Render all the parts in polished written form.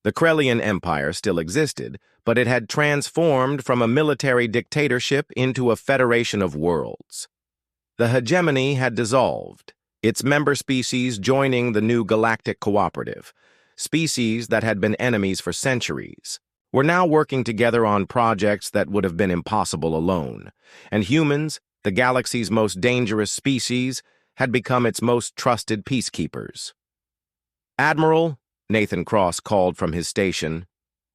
The Krellian Empire still existed, but it had transformed from a military dictatorship into a federation of worlds. The hegemony had dissolved, its member species joining the new Galactic Cooperative. Species that had been enemies for centuries were now working together on projects that would have been impossible alone, and humans, the galaxy's most dangerous species, had become its most trusted peacekeepers. "Admiral," Nathan Cross called from his station,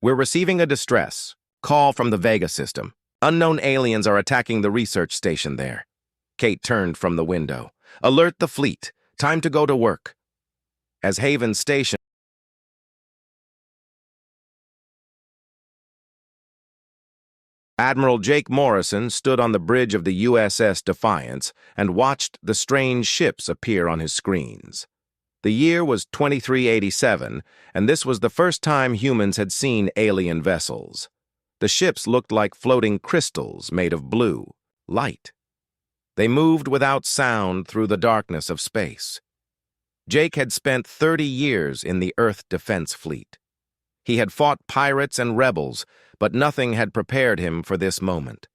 "we're receiving a distress call from the Vega system. Unknown aliens are attacking the research station there." Kate turned from the window. "Alert the fleet. Time to go to work." As Haven Station, Admiral Jake Morrison stood on the bridge of the USS Defiance and watched the strange ships appear on his screens. The year was 2387, and this was the first time humans had seen alien vessels. The ships looked like floating crystals made of blue light. They moved without sound through the darkness of space. Jake had spent 30 years in the Earth Defense Fleet. He had fought pirates and rebels, but nothing had prepared him for this moment.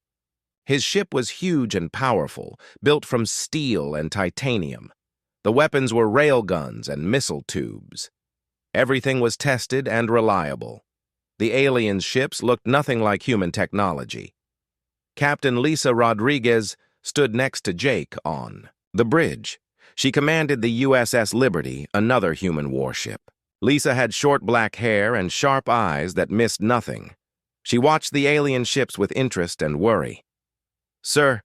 His ship was huge and powerful, built from steel and titanium. The weapons were railguns and missile tubes. Everything was tested and reliable. The alien ships looked nothing like human technology. Captain Lisa Rodriguez stood next to Jake on the bridge. She commanded the USS Liberty, another human warship. Lisa had short black hair and sharp eyes that missed nothing. She watched the alien ships with interest and worry. "Sir,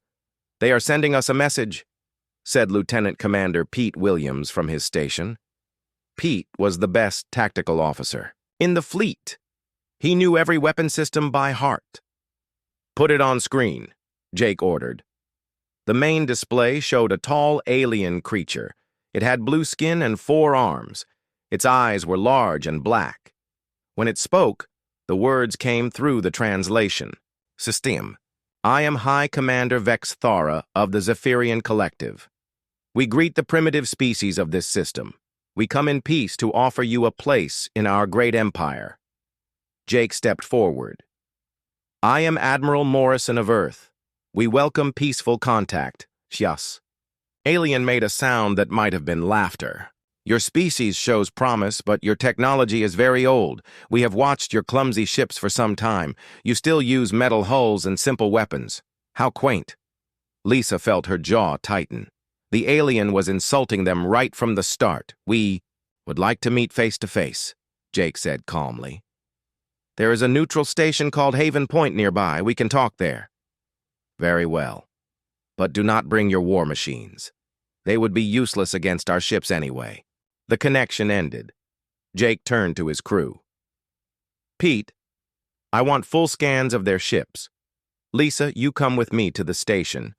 they are sending us a message," said Lieutenant Commander Pete Williams from his station. Pete was the best tactical officer in the fleet. He knew every weapon system by heart. "Put it on screen," Jake ordered. The main display showed a tall alien creature. It had blue skin and 4 arms. Its eyes were large and black. When it spoke, the words came through the translation. "System. I am High Commander Vex Thara of the Zephyrian Collective. We greet the primitive species of this system. We come in peace to offer you a place in our great empire." Jake stepped forward. "I am Admiral Morrison of Earth. We welcome peaceful contact. Shyas." Alien made a sound that might have been laughter. "Your species shows promise, but your technology is very old. We have watched your clumsy ships for some time. You still use metal hulls and simple weapons. How quaint." Lisa felt her jaw tighten. The alien was insulting them right from the start. "We would like to meet face to face," Jake said calmly. "There is a neutral station called Haven Point nearby. We can talk there." "Very well. But do not bring your war machines. They would be useless against our ships anyway." The connection ended. Jake turned to his crew. "Pete, I want full scans of their ships. Lisa, you come with me to the station,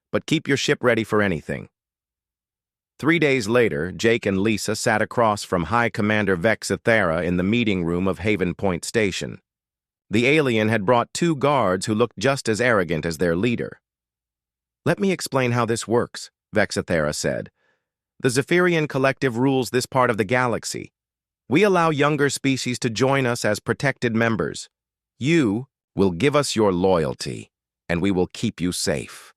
but keep your ship ready for anything." 3 days later, Jake and Lisa sat across from High Commander Vex Thara in the meeting room of Haven Point Station. The alien had brought 2 guards who looked just as arrogant as their leader. "Let me explain how this works," Vex Thara said. "The Zephyrian Collective rules this part of the galaxy. We allow younger species to join us as protected members. You will give us your loyalty, and we will keep you safe."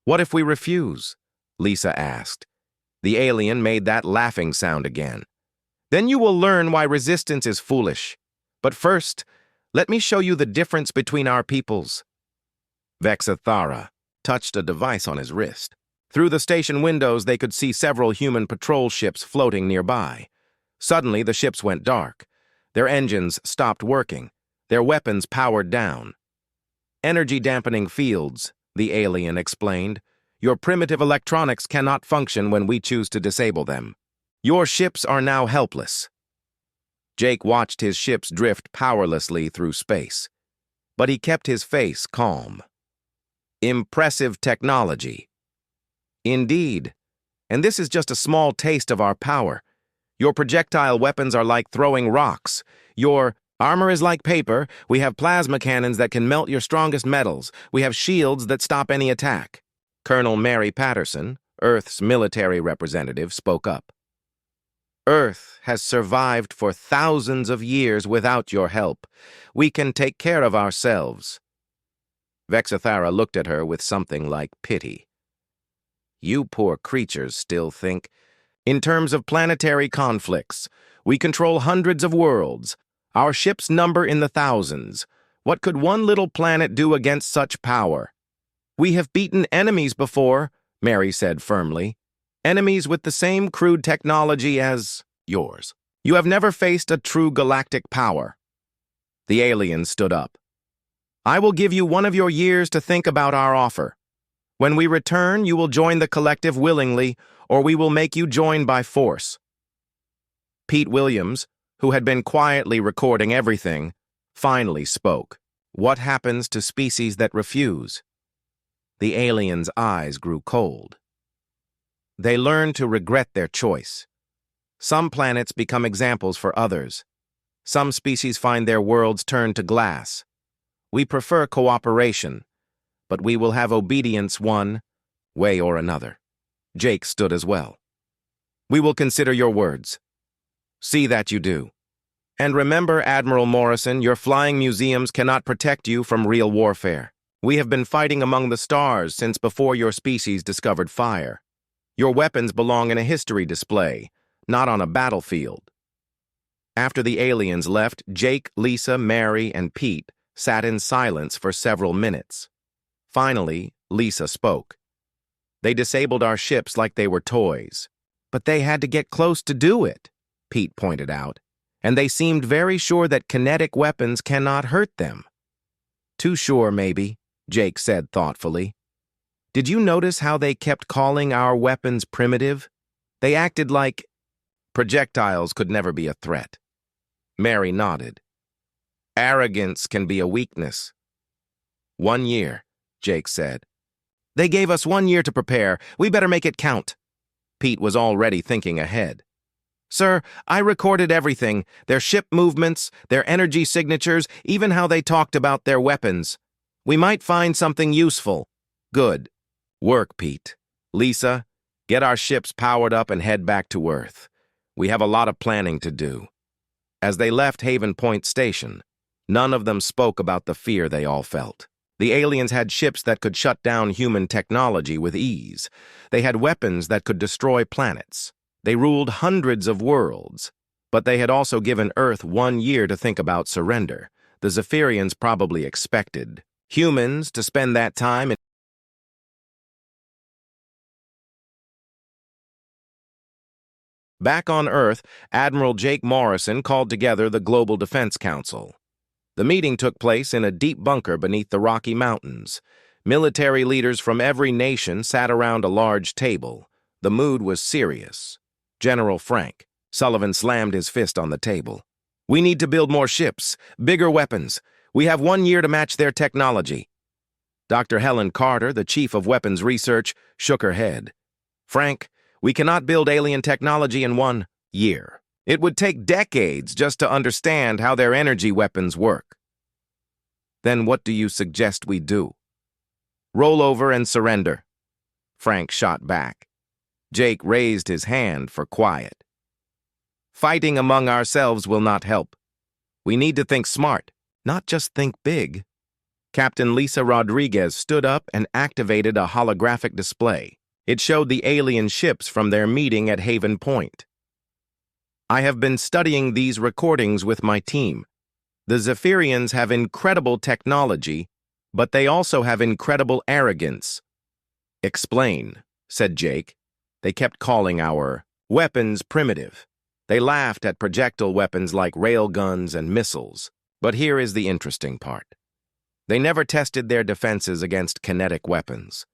"What if we refuse?" Lisa asked. The alien made that laughing sound again. "Then you will learn why resistance is foolish. But first, let me show you the difference between our peoples." Vex Thara touched a device on his wrist. Through the station windows, they could see several human patrol ships floating nearby. Suddenly, the ships went dark. Their engines stopped working. Their weapons powered down. "Energy-dampening fields," the alien explained. "Your primitive electronics cannot function when we choose to disable them. Your ships are now helpless." Jake watched his ships drift powerlessly through space, but he kept his face calm. "Impressive technology." "Indeed. And this is just a small taste of our power. Your projectile weapons are like throwing rocks. Your armor is like paper. We have plasma cannons that can melt your strongest metals. We have shields that stop any attack." Colonel Mary Patterson, Earth's military representative, spoke up. Earth has survived for thousands of years without your help. We can take care of ourselves." Vexathara looked at her with something like pity. "You poor creatures still think. In terms of planetary conflicts, we control hundreds of worlds. Our ships number in the thousands. What could one little planet do against such power?" "We have beaten enemies before," Mary said firmly. "Enemies with the same crude technology as yours. You have never faced a true galactic power." The alien stood up. "I will give you one of your years to think about our offer. When we return, you will join the collective willingly, or we will make you join by force." Pete Williams, who had been quietly recording everything, finally spoke. "What happens to species that refuse?" The alien's eyes grew cold. "They learn to regret their choice. Some planets become examples for others. Some species find their worlds turn to glass. We prefer cooperation, but we will have obedience one way or another." Jake stood as well. "We will consider your words. See that you do. And remember, Admiral Morrison, your flying museums cannot protect you from real warfare. We have been fighting among the stars since before your species discovered fire. Your weapons belong in a history display, not on a battlefield." After the aliens left, Jake, Lisa, Mary, and Pete sat in silence for several minutes. Finally, Lisa spoke. "They disabled our ships like they were toys." "But they had to get close to do it," Pete pointed out. "And they seemed very sure that kinetic weapons cannot hurt them." "Too sure, maybe," Jake said thoughtfully. "Did you notice how they kept calling our weapons primitive? They acted like projectiles could never be a threat." Mary nodded. "Arrogance can be a weakness." "1 year," Jake said. "They gave us 1 year to prepare. We better make it count." Pete was already thinking ahead. "Sir, I recorded everything, their ship movements, their energy signatures, even how they talked about their weapons. We might find something useful." "Good work, Pete. Lisa, get our ships powered up and head back to Earth. We have a lot of planning to do." As they left Haven Point Station, none of them spoke about the fear they all felt. The aliens had ships that could shut down human technology with ease. They had weapons that could destroy planets. They ruled hundreds of worlds. But they had also given Earth 1 year to think about surrender. The Zephyrians probably expected humans to spend that time in Back on Earth, Admiral Jake Morrison called together the Global Defense Council. The meeting took place in a deep bunker beneath the Rocky Mountains. Military leaders from every nation sat around a large table. The mood was serious. General Frank Sullivan slammed his fist on the table. "We need to build more ships, bigger weapons. We have 1 year to match their technology." Dr. Helen Carter, the chief of weapons research, shook her head. "Frank, we cannot build alien technology in 1 year. It would take decades just to understand how their energy weapons work." "Then what do you suggest we do?" "Roll over and surrender," Frank shot back. Jake raised his hand for quiet. "Fighting among ourselves will not help. We need to think smart, not just think big." Captain Lisa Rodriguez stood up and activated a holographic display. It showed the alien ships from their meeting at Haven Point. "I have been studying these recordings with my team. The Zephyrians have incredible technology, but they also have incredible arrogance." "Explain," said Jake. "They kept calling our weapons primitive. They laughed at projectile weapons like railguns and missiles. But here is the interesting part. They never tested their defenses against kinetic weapons.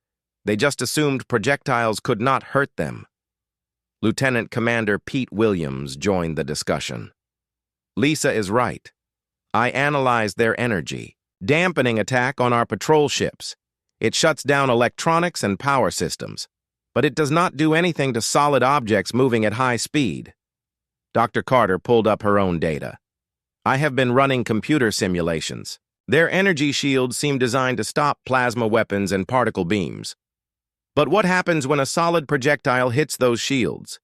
They just assumed projectiles could not hurt them." Lieutenant Commander Pete Williams joined the discussion. "Lisa is right. I analyzed their energy, dampening attack on our patrol ships. It shuts down electronics and power systems, but it does not do anything to solid objects moving at high speed." Dr. Carter pulled up her own data. "I have been running computer simulations. Their energy shields seem designed to stop plasma weapons and particle beams. But what happens when a solid projectile hits those shields?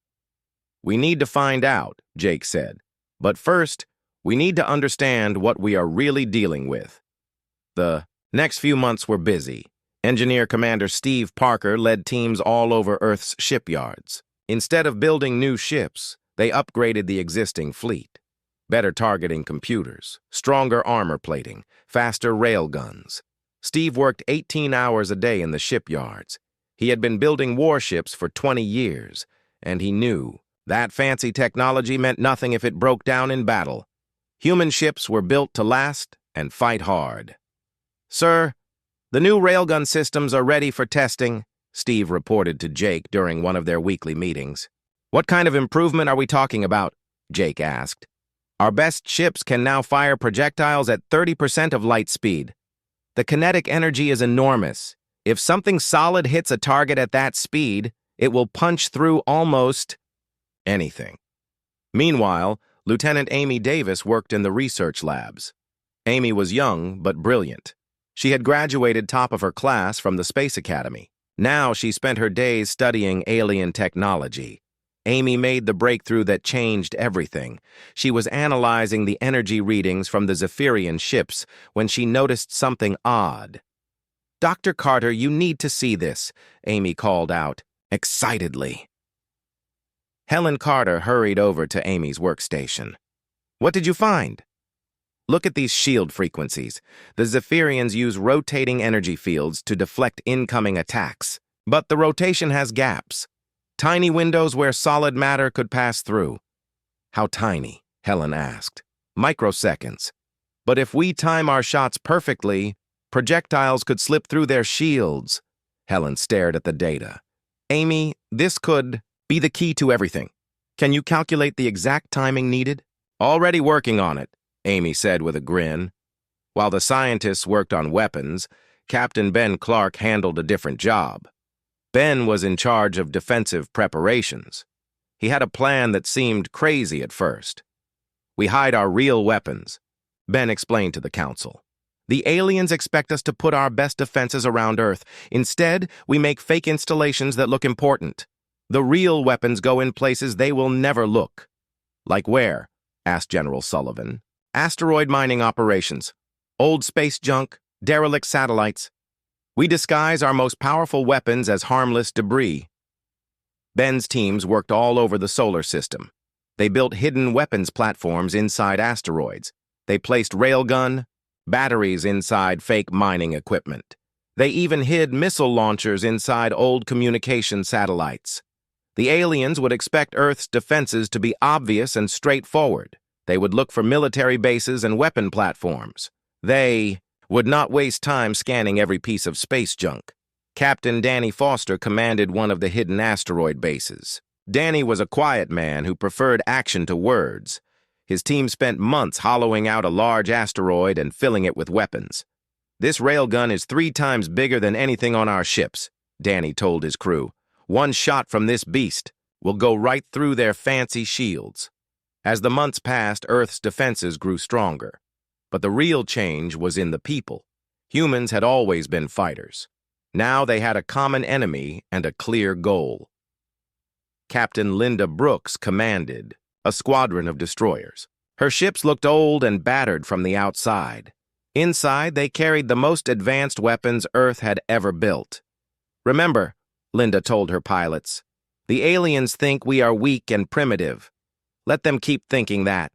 "We need to find out," Jake said. "But first, we need to understand what we are really dealing with." The next few months were busy. Engineer Commander Steve Parker led teams all over Earth's shipyards. Instead of building new ships, they upgraded the existing fleet. Better targeting computers, stronger armor plating, faster rail guns. Steve worked 18 hours a day in the shipyards. He had been building warships for 20 years, and he knew that fancy technology meant nothing if it broke down in battle. Human ships were built to last and fight hard. "Sir, the new railgun systems are ready for testing," Steve reported to Jake during one of their weekly meetings. "What kind of improvement are we talking about?" Jake asked. "Our best ships can now fire projectiles at 30% of light speed. The kinetic energy is enormous. If something solid hits a target at that speed, it will punch through almost anything." Meanwhile, Lieutenant Amy Davis worked in the research labs. Amy was young but brilliant. She had graduated top of her class from the Space Academy. Now she spent her days studying alien technology. Amy made the breakthrough that changed everything. She was analyzing the energy readings from the Zephyrian ships when she noticed something odd. "Dr. Carter, you need to see this," Amy called out, excitedly. Helen Carter hurried over to Amy's workstation. "What did you find?" "Look at these shield frequencies. The Zephyrians use rotating energy fields to deflect incoming attacks. But the rotation has gaps. Tiny windows where solid matter could pass through." "How tiny?" Helen asked. "Microseconds. But if we time our shots perfectly, projectiles could slip through their shields." Helen stared at the data. "Amy, this could be the key to everything. Can you calculate the exact timing needed?" "Already working on it," Amy said with a grin. While the scientists worked on weapons, Captain Ben Clark handled a different job. Ben was in charge of defensive preparations. He had a plan that seemed crazy at first. "We hide our real weapons," Ben explained to the council. "The aliens expect us to put our best defenses around Earth. Instead, we make fake installations that look important. The real weapons go in places they will never look." "Like where?" asked General Sullivan. "Asteroid mining operations. Old space junk, derelict satellites. We disguise our most powerful weapons as harmless debris." Ben's teams worked all over the solar system. They built hidden weapons platforms inside asteroids. They placed railgun, batteries inside fake mining equipment. They even hid missile launchers inside old communication satellites. The aliens would expect Earth's defenses to be obvious and straightforward. They would look for military bases and weapon platforms. They would not waste time scanning every piece of space junk. Captain Danny Foster commanded one of the hidden asteroid bases. Danny was a quiet man who preferred action to words. His team spent months hollowing out a large asteroid and filling it with weapons. "This railgun is 3 times bigger than anything on our ships," Danny told his crew. "One shot from this beast will go right through their fancy shields." As the months passed, Earth's defenses grew stronger. But the real change was in the people. Humans had always been fighters. Now they had a common enemy and a clear goal. Captain Linda Brooks commanded a squadron of destroyers. Her ships looked old and battered from the outside. Inside, they carried the most advanced weapons Earth had ever built. "Remember," Linda told her pilots, "the aliens think we are weak and primitive. Let them keep thinking that.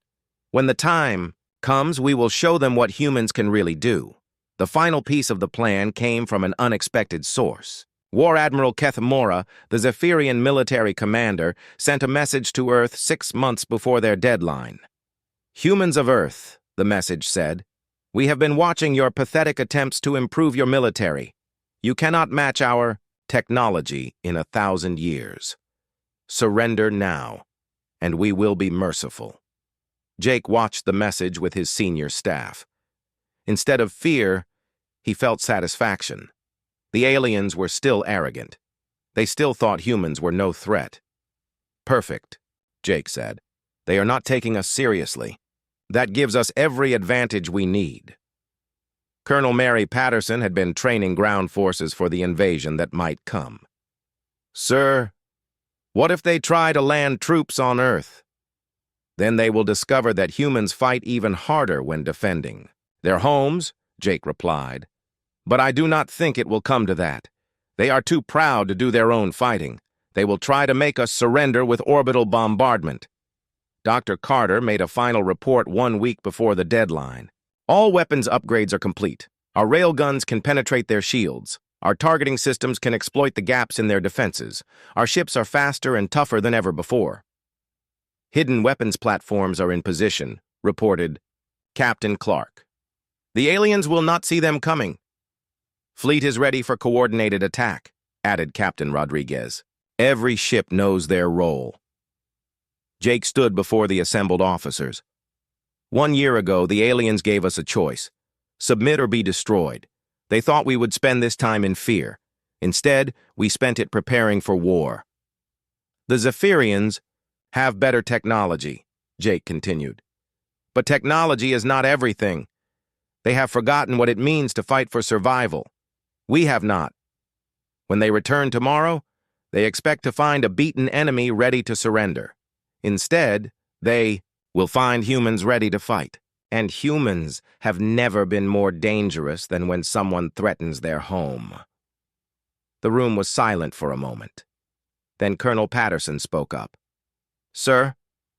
When the time comes, we will show them what humans can really do." The final piece of the plan came from an unexpected source. War Admiral Keth Mora, the Zephyrian military commander, sent a message to Earth 6 months before their deadline. "Humans of Earth," the message said, "we have been watching your pathetic attempts to improve your military. You cannot match our technology in 1,000 years. Surrender now, and we will be merciful." Jake watched the message with his senior staff. Instead of fear, he felt satisfaction. The aliens were still arrogant. They still thought humans were no threat. "Perfect," Jake said. "They are not taking us seriously. That gives us every advantage we need." Colonel Mary Patterson had been training ground forces for the invasion that might come. "Sir, What if they try to land troops on Earth? Then they will discover that humans fight even harder when defending their homes, Jake replied. But I do not think it will come to that. They are too proud to do their own fighting. They will try to make us surrender with orbital bombardment. Dr. Carter made a final report 1 week before the deadline. All weapons upgrades are complete. Our railguns can penetrate their shields. Our targeting systems can exploit the gaps in their defenses. Our ships are faster and tougher than ever before. Hidden weapons platforms are in position, reported Captain Clark. The aliens will not see them coming. Fleet is ready for coordinated attack, added Captain Rodriguez. Every ship knows their role. Jake stood before the assembled officers. 1 year ago, the aliens gave us a choice: submit or be destroyed. They thought we would spend this time in fear. Instead, we spent it preparing for war. The Zephyrians have better technology, Jake continued. But technology is not everything. They have forgotten what it means to fight for survival. We have not. When they return tomorrow, they expect to find a beaten enemy ready to surrender. Instead, they will find humans ready to fight. And humans have never been more dangerous than when someone threatens their home. The room was silent for a moment. Then Colonel Patterson spoke up. Sir,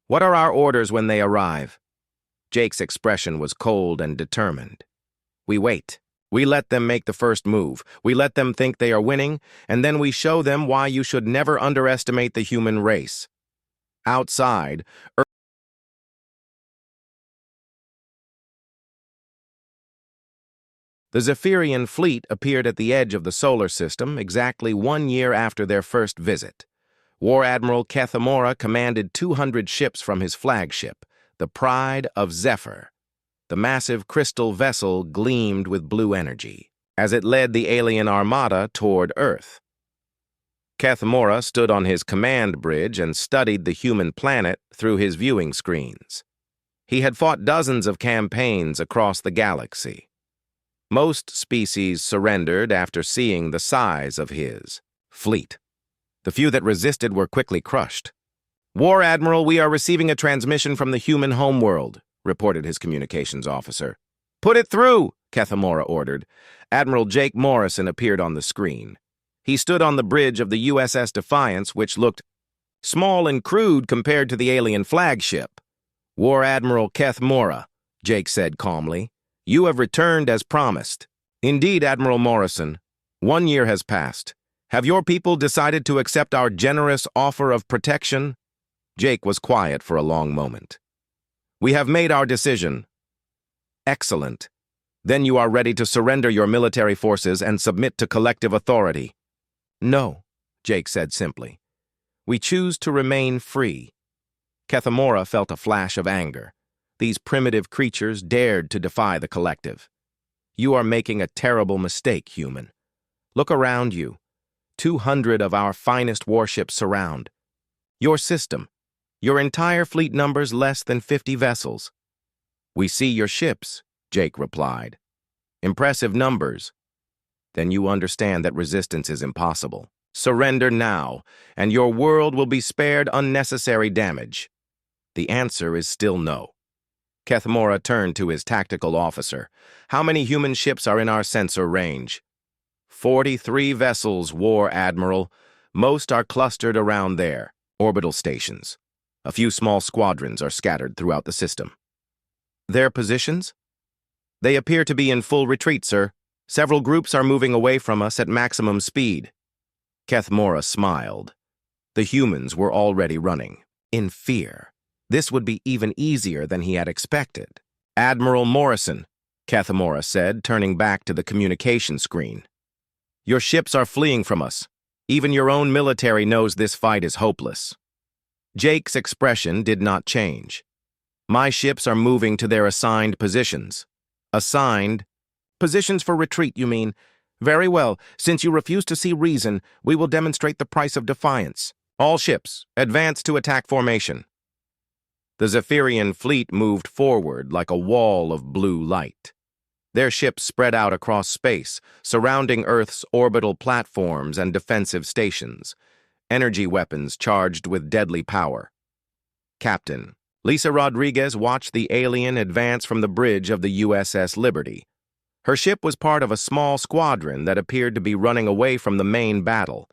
what are our orders when they arrive? Jake's expression was cold and determined. We wait. We let them make the first move. We let them think they are winning, and then we show them why you should never underestimate the human race. Outside, the Zephyrian fleet appeared at the edge of the solar system exactly 1 year after their first visit. War Admiral Kethamora commanded 200 ships from his flagship, the Pride of Zephyr. The massive crystal vessel gleamed with blue energy as it led the alien armada toward Earth. Kethamora stood on his command bridge and studied the human planet through his viewing screens. He had fought dozens of campaigns across the galaxy. Most species surrendered after seeing the size of his fleet. The few that resisted were quickly crushed. War Admiral, we are receiving a transmission from the human homeworld, reported his communications officer. Put it through, Kethamora ordered. Admiral Jake Morrison appeared on the screen. He stood on the bridge of the USS Defiance, which looked small and crude compared to the alien flagship. War Admiral Kethamora, Jake said calmly. You have returned as promised. Indeed, Admiral Morrison. 1 year has passed. Have your people decided to accept our generous offer of protection? Jake was quiet for a long moment. We have made our decision. Excellent. Then you are ready to surrender your military forces and submit to collective authority. No, Jake said simply. We choose to remain free. Kethamora felt a flash of anger. These primitive creatures dared to defy the collective. You are making a terrible mistake, human. Look around you. 200 of our finest warships surround. Your system. Your entire fleet numbers less than 50 vessels. We see your ships, Jake replied. Impressive numbers. Then you understand that resistance is impossible. Surrender now, and your world will be spared unnecessary damage. The answer is still no. Kethamora turned to his tactical officer. How many human ships are in our sensor range? 43 vessels, War Admiral. Most are clustered around there, orbital stations. A few small squadrons are scattered throughout the system. Their positions? They appear to be in full retreat, sir. Several groups are moving away from us at maximum speed. Kethamora smiled. The humans were already running, in fear. This would be even easier than he had expected. Admiral Morrison, Kethamora said, turning back to the communication screen. Your ships are fleeing from us. Even your own military knows this fight is hopeless. Jake's expression did not change. My ships are moving to their assigned positions. Assigned? Positions for retreat, you mean? Very well. Since you refuse to see reason, we will demonstrate the price of defiance. All ships, advance to attack formation. The Zephyrian fleet moved forward like a wall of blue light. Their ships spread out across space, surrounding Earth's orbital platforms and defensive stations. energy weapons charged with deadly power. Captain. Lisa Rodriguez watched the alien advance from the bridge of the USS Liberty. Her ship was part of a small squadron that appeared to be running away from the main battle.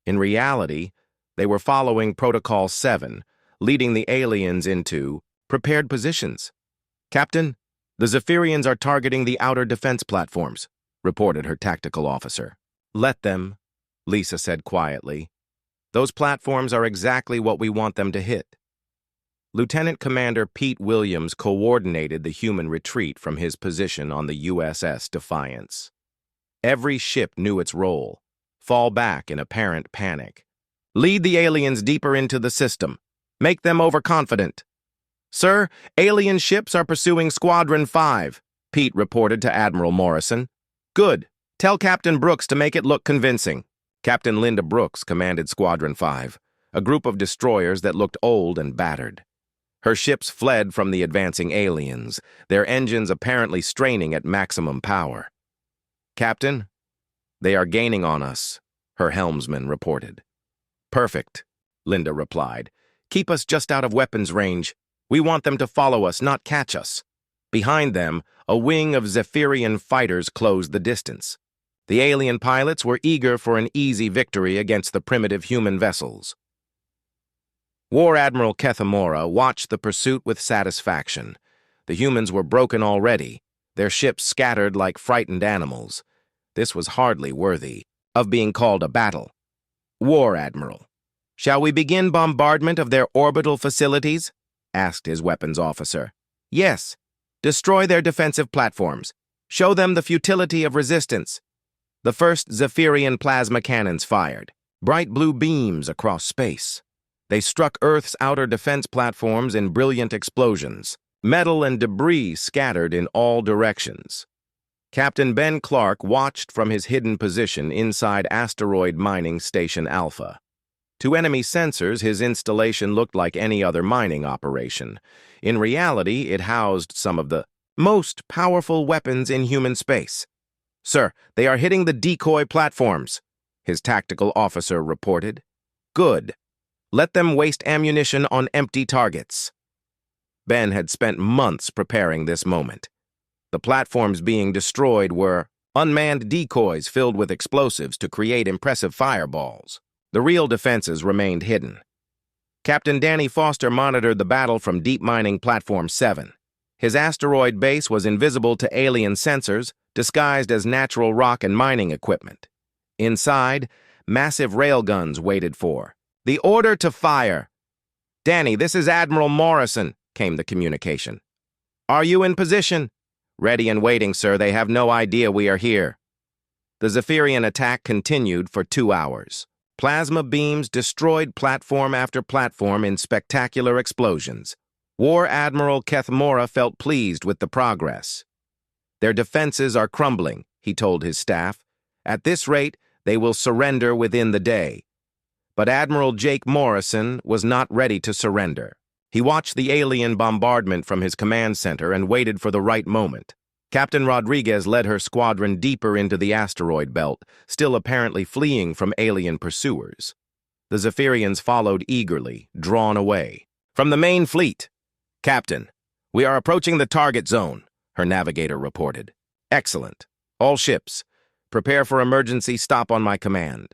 In reality, they were following Protocol 7, leading the aliens into prepared positions. Captain, the Zephyrians are targeting the outer defense platforms, reported her tactical officer. Let them, Lisa said quietly. Those platforms are exactly what we want them to hit. Lieutenant Commander Pete Williams coordinated the human retreat from his position on the USS Defiance. Every ship knew its role. Fall back in apparent panic. Lead the aliens deeper into the system. Make them overconfident. Sir, alien ships are pursuing Squadron 5, Pete reported to Admiral Morrison. Good. Tell Captain Brooks to make it look convincing. Captain Linda Brooks commanded Squadron 5, a group of destroyers that looked old and battered. Her ships fled from the advancing aliens, their engines apparently straining at maximum power. Captain, they are gaining on us, her helmsman reported. Perfect, Linda replied. Keep us just out of weapons range. We want them to follow us, not catch us. Behind them, a wing of Zephyrian fighters closed the distance. The alien pilots were eager for an easy victory against the primitive human vessels. War Admiral Kethamora watched the pursuit with satisfaction. The humans were broken already, their ships scattered like frightened animals. This was hardly worthy of being called a battle. War Admiral, shall we begin bombardment of their orbital facilities? Asked his weapons officer. Yes. Destroy their defensive platforms. Show them the futility of resistance. The first Zephyrian plasma cannons fired, bright blue beams across space. They struck Earth's outer defense platforms in brilliant explosions. Metal and debris scattered in all directions. Captain Ben Clark watched from his hidden position inside Asteroid Mining Station Alpha. To enemy sensors, his installation looked like any other mining operation. In reality, it housed some of the most powerful weapons in human space. Sir, they are hitting the decoy platforms, his tactical officer reported. Good. Let them waste ammunition on empty targets. Ben had spent months preparing this moment. The platforms being destroyed were unmanned decoys filled with explosives to create impressive fireballs. The real defenses remained hidden. Captain Danny Foster monitored the battle from Deep Mining Platform 7. His asteroid base was invisible to alien sensors, disguised as natural rock and mining equipment. Inside, massive railguns waited for the order to fire. Danny, this is Admiral Morrison, came the communication. Are you in position? Ready and waiting, sir. They have no idea we are here. The Zephyrian attack continued for 2 hours. Plasma beams destroyed platform after platform in spectacular explosions. War Admiral Kethamora felt pleased with the progress. Their defenses are crumbling, he told his staff. At this rate, they will surrender within the day. But Admiral Jake Morrison was not ready to surrender. He watched the alien bombardment from his command center and waited for the right moment. Captain Rodriguez led her squadron deeper into the asteroid belt, still apparently fleeing from alien pursuers. The Zephyrians followed eagerly, drawn away. From the main fleet. Captain, we are approaching the target zone, her navigator reported. Excellent. All ships, prepare for emergency stop on my command.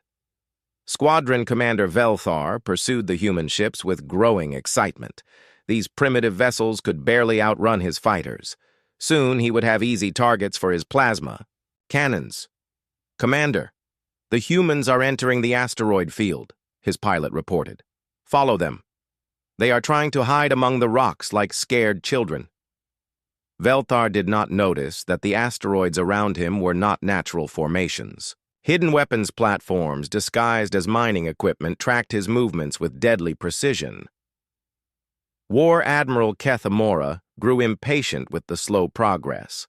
Squadron Commander Velthar pursued the human ships with growing excitement. These primitive vessels could barely outrun his fighters. Soon he would have easy targets for his plasma cannons. Commander, the humans are entering the asteroid field, his pilot reported. Follow them. They are trying to hide among the rocks like scared children. Velthar did not notice that the asteroids around him were not natural formations. Hidden weapons platforms disguised as mining equipment tracked his movements with deadly precision. War Admiral Kethamora grew impatient with the slow progress.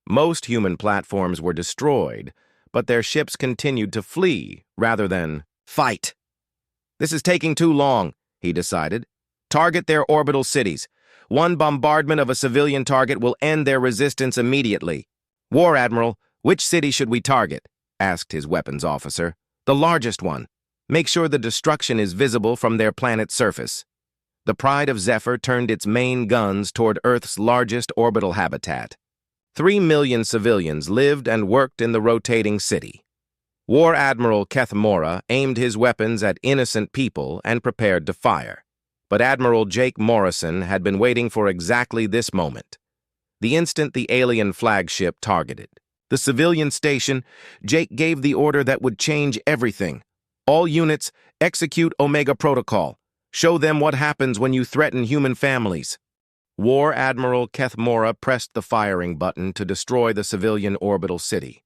Most human platforms were destroyed, but their ships continued to flee rather than fight. This is taking too long, he decided. Target their orbital cities. One bombardment of a civilian target will end their resistance immediately. War Admiral, which city should we target? Asked his weapons officer. The largest one. Make sure the destruction is visible from their planet's surface. The Pride of Zephyr turned its main guns toward Earth's largest orbital habitat. 3 million civilians lived and worked in the rotating city. War Admiral Kethmora aimed his weapons at innocent people and prepared to fire. But Admiral Jake Morrison had been waiting for exactly this moment. The instant the alien flagship targeted the civilian station, Jake gave the order that would change everything. All units, execute Omega Protocol. Show them what happens when you threaten human families. War Admiral Kethmora pressed the firing button to destroy the civilian orbital city.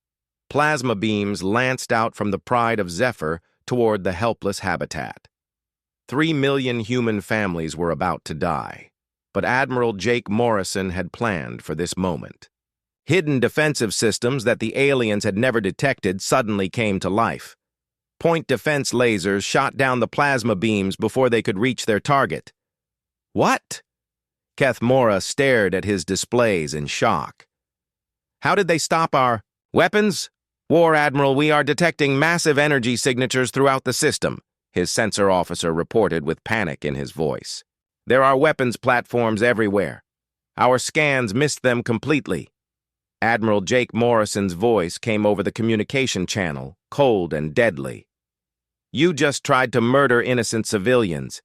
Plasma beams lanced out from the Pride of Zephyr toward the helpless habitat. 3 million human families were about to die, but Admiral Jake Morrison had planned for this moment. Hidden defensive systems that the aliens had never detected suddenly came to life. Point defense lasers shot down the plasma beams before they could reach their target. What? Kethmora stared at his displays in shock. How did they stop our weapons? War Admiral, we are detecting massive energy signatures throughout the system, his sensor officer reported with panic in his voice. There are weapons platforms everywhere. Our scans missed them completely. Admiral Jake Morrison's voice came over the communication channel, cold and deadly. You just tried to murder innocent civilians.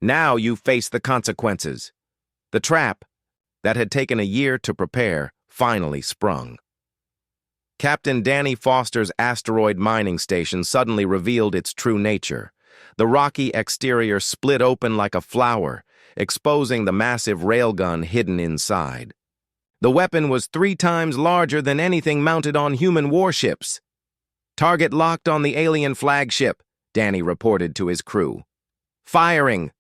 Now you face the consequences. The trap, that had taken a year to prepare, finally sprung. Captain Danny Foster's asteroid mining station suddenly revealed its true nature. The rocky exterior split open like a flower, exposing the massive railgun hidden inside. The weapon was 3 times larger than anything mounted on human warships. Target locked on the alien flagship, Danny reported to his crew. Firing!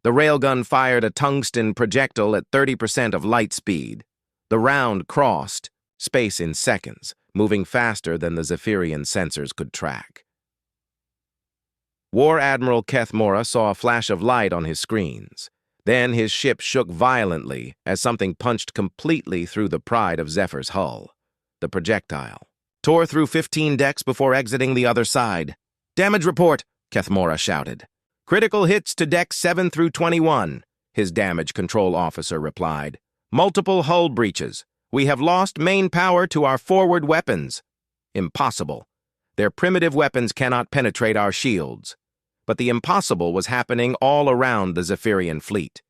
The railgun fired a tungsten projectile at 30% of light speed. The round crossed space in seconds, moving faster than the Zephyrian sensors could track. War Admiral Kethmora saw a flash of light on his screens. Then his ship shook violently as something punched completely through the Pride of Zephyr's hull. The projectile tore through 15 decks before exiting the other side. Damage report, Kethmora shouted. Critical hits to decks 7 through 21, his damage control officer replied. Multiple hull breaches. We have lost main power to our forward weapons. Impossible. Their primitive weapons cannot penetrate our shields. But the impossible was happening all around the Zephyrian fleet.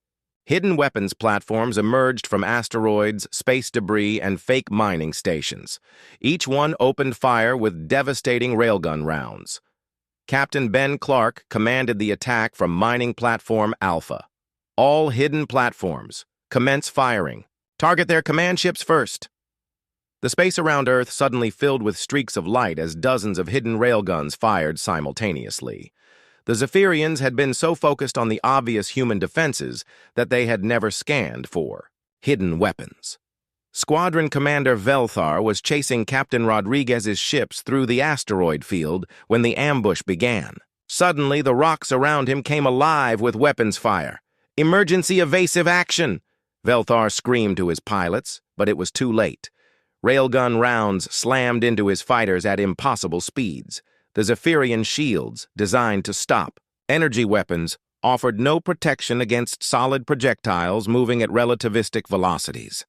Hidden weapons platforms emerged from asteroids, space debris, and fake mining stations. Each one opened fire with devastating railgun rounds. Captain Ben Clark commanded the attack from Mining Platform Alpha. All hidden platforms, commence firing. Target their command ships first. The space around Earth suddenly filled with streaks of light as dozens of hidden railguns fired simultaneously. The Zephyrians had been so focused on the obvious human defenses that they had never scanned for hidden weapons. Squadron Commander Velthar was chasing Captain Rodriguez's ships through the asteroid field when the ambush began. Suddenly, the rocks around him came alive with weapons fire. Emergency evasive action! Velthar screamed to his pilots, but it was too late. Railgun rounds slammed into his fighters at impossible speeds. The Zephyrian shields, designed to stop energy weapons, offered no protection against solid projectiles moving at relativistic velocities.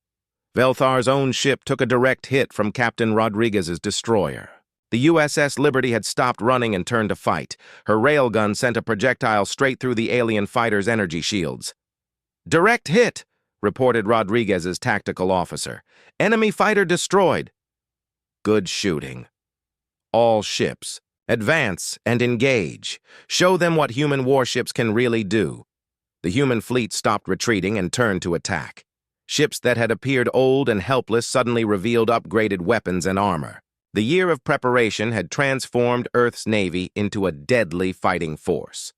Velthar's own ship took a direct hit from Captain Rodriguez's destroyer. The USS Liberty had stopped running and turned to fight. Her railgun sent a projectile straight through the alien fighter's energy shields. Direct hit, reported Rodriguez's tactical officer. Enemy fighter destroyed. Good shooting. All ships, advance and engage. Show them what human warships can really do. The human fleet stopped retreating and turned to attack. Ships that had appeared old and helpless suddenly revealed upgraded weapons and armor. The year of preparation had transformed Earth's Navy into a deadly fighting force.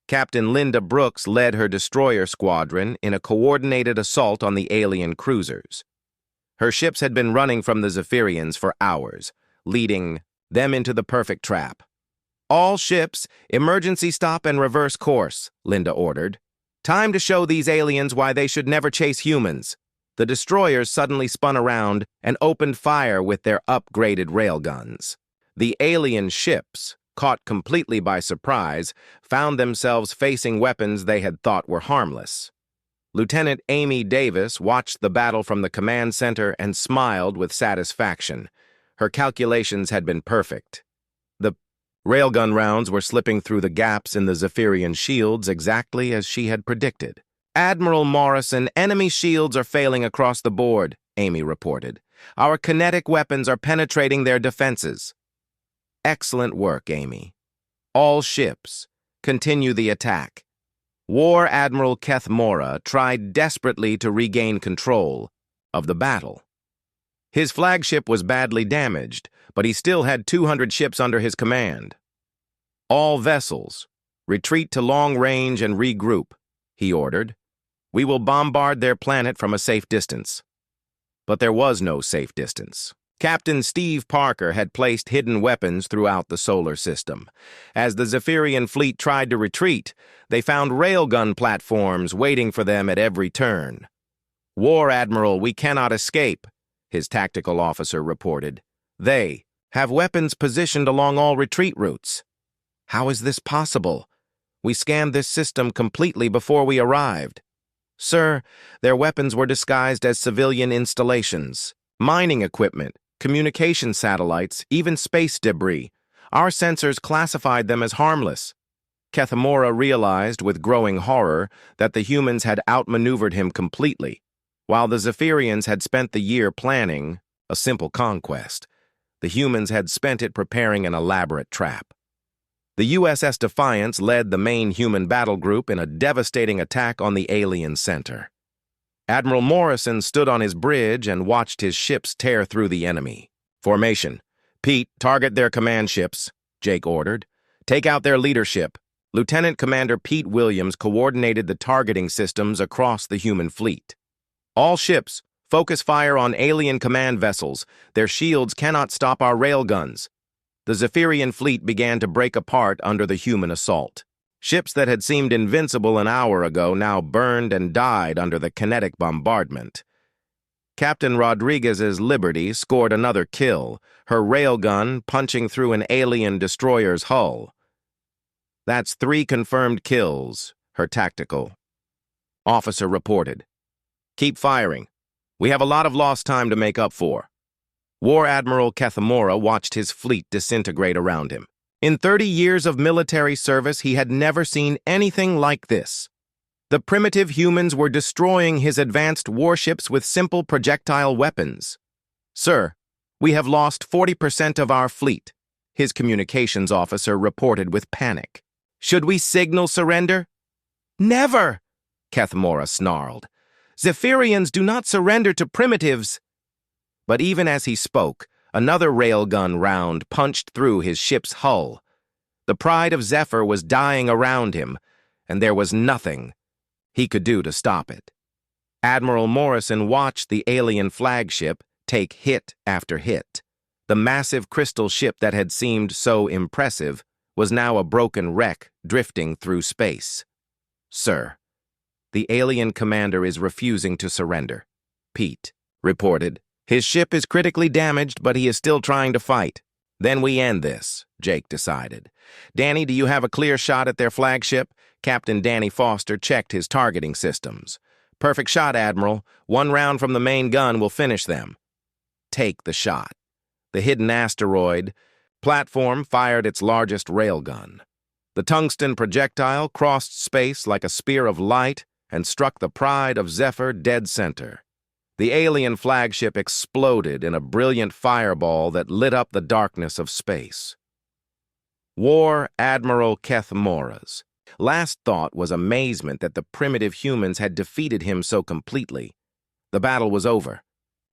Captain Linda Brooks led her destroyer squadron in a coordinated assault on the alien cruisers. Her ships had been running from the Zephyrians for hours, leading them into the perfect trap. All ships, emergency stop and reverse course, Linda ordered. Time to show these aliens why they should never chase humans. The destroyers suddenly spun around and opened fire with their upgraded railguns. The alien ships, caught completely by surprise, found themselves facing weapons they had thought were harmless. Lieutenant Amy Davis watched the battle from the command center and smiled with satisfaction. Her calculations had been perfect. The railgun rounds were slipping through the gaps in the Zephyrian shields exactly as she had predicted. "Admiral Morrison, enemy shields are failing across the board," Amy reported. "Our kinetic weapons are penetrating their defenses." "Excellent work, Amy. All ships, continue the attack." War Admiral Keth Mora tried desperately to regain control of the battle. His flagship was badly damaged, but he still had 200 ships under his command. "All vessels, retreat to long range and regroup," he ordered. "We will bombard their planet from a safe distance." But there was no safe distance. Captain Steve Parker had placed hidden weapons throughout the solar system. As the Zephyrian fleet tried to retreat, they found railgun platforms waiting for them at every turn. "War Admiral, we cannot escape," his tactical officer reported. "They have weapons positioned along all retreat routes." "How is this possible? We scanned this system completely before we arrived." "Sir, their weapons were disguised as civilian installations, mining equipment, communication satellites, even space debris. Our sensors classified them as harmless." Kethamora realized with growing horror that the humans had outmaneuvered him completely. While the Zephyrians had spent the year planning a simple conquest, the humans had spent it preparing an elaborate trap. The USS Defiance led the main human battle group in a devastating attack on the alien center. Admiral Morrison stood on his bridge and watched his ships tear through the enemy. "Formation. Pete, target their command ships," Jake ordered. "Take out their leadership." Lieutenant Commander Pete Williams coordinated the targeting systems across the human fleet. "All ships, focus fire on alien command vessels. Their shields cannot stop our railguns." The Zephyrian fleet began to break apart under the human assault. Ships that had seemed invincible an hour ago now burned and died under the kinetic bombardment. Captain Rodriguez's Liberty scored another kill, her railgun punching through an alien destroyer's hull. "That's 3 confirmed kills," her tactical officer reported. "Keep firing. We have a lot of lost time to make up for." War Admiral Kethamora watched his fleet disintegrate around him. In 30 years of military service, he had never seen anything like this. The primitive humans were destroying his advanced warships with simple projectile weapons. "Sir, we have lost 40% of our fleet," his communications officer reported with panic. "Should we signal surrender?" "Never!" Kethamora snarled. "Zephyrians do not surrender to primitives." But even as he spoke, another railgun round punched through his ship's hull. The pride of Zephyr was dying around him, and there was nothing he could do to stop it. Admiral Morrison watched the alien flagship take hit after hit. The massive crystal ship that had seemed so impressive was now a broken wreck drifting through space. "Sir, the alien commander is refusing to surrender," Pete reported. "His ship is critically damaged, but he is still trying to fight." "Then we end this," Jake decided. "Danny, do you have a clear shot at their flagship?" Captain Danny Foster checked his targeting systems. "Perfect shot, Admiral. 1 round from the main gun will finish them." "Take the shot." The hidden asteroid platform fired its largest railgun. The tungsten projectile crossed space like a spear of light and struck the pride of Zephyr dead center. The alien flagship exploded in a brilliant fireball that lit up the darkness of space. War Admiral Kethamora's last thought was amazement that the primitive humans had defeated him so completely. The battle was over.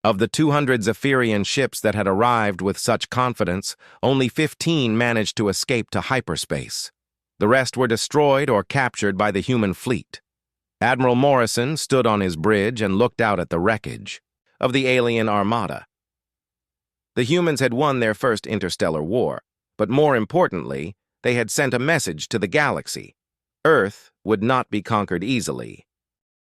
Of the 200 Zephyrian ships that had arrived with such confidence, only 15 managed to escape to hyperspace. The rest were destroyed or captured by the human fleet. Admiral Morrison stood on his bridge and looked out at the wreckage of the alien armada. The humans had won their first interstellar war, but more importantly, they had sent a message to the galaxy. Earth would not be conquered easily,